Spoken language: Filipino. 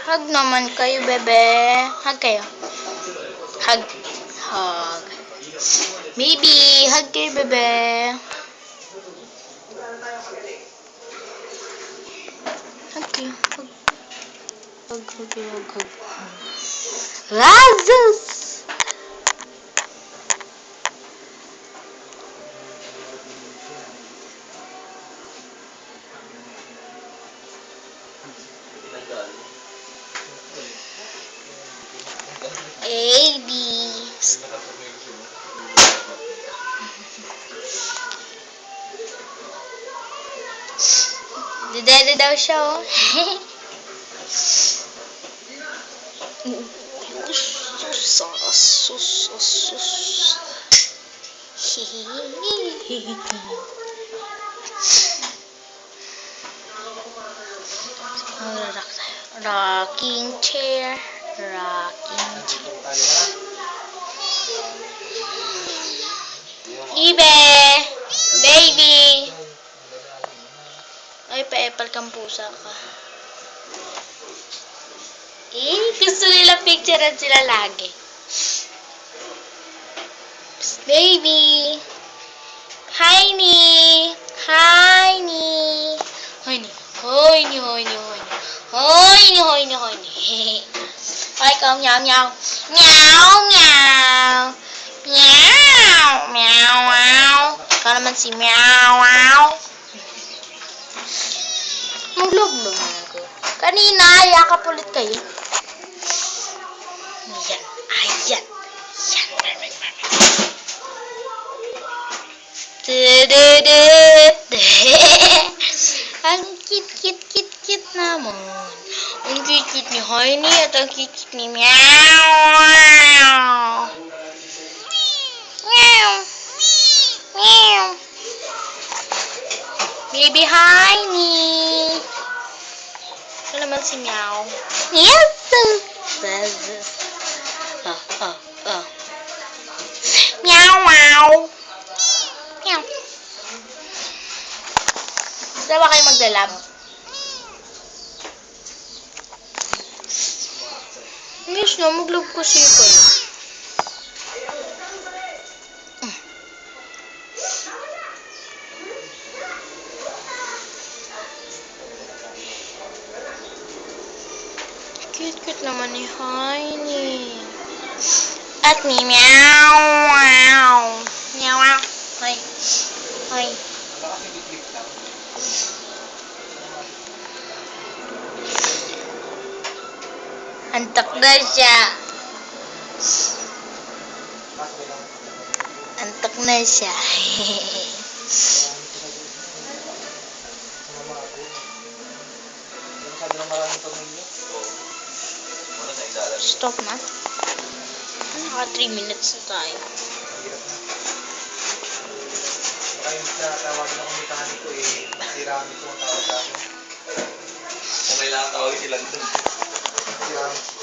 Hug naman kayo, bebe. Hug kayo. Hug. Hug. Baby, hug kayo, bebe. Hug kayo. Hug. Hug, hug, hug, hug. Razos! A, B. Dede daw siya, oh. Sus. Rocking chair. Ibe! Baby! Ay, pa-epal kang pusa ka. Gusto nila picturean sila lagi. Psst, baby! Hi, ni! Hi, ni! Hoy, ni! Hoy, ni! Hoy, ni! Hoy, ni! Hoy, ni! Hoy, ni! Hoy, ni! Hoy, ikaw, meow, meow! Meow, meow! Meow! Meow, meow! Ikaw naman si meow, meow! Maglog-log na ako. Kanina, yakap ulit kayo. Ayan. Ang cute naman. Ang cute ni Honey at ang cute ni Meow. Meow. Baby Honey. Ito naman si Meow. Yes. Meow, wow. Meow. Gusto ba kayo magdalab? Yes na, maglab kasi kayo. Cute naman ni Honey. At ni Meow, wow. Meow, wow. Hoy. Antok na siya. Stop na. Naka 3 minutes na tayo. Tawag na kong mekaniko sirami ko ang tawag sa akin. Okay lang, tawagin sila dito.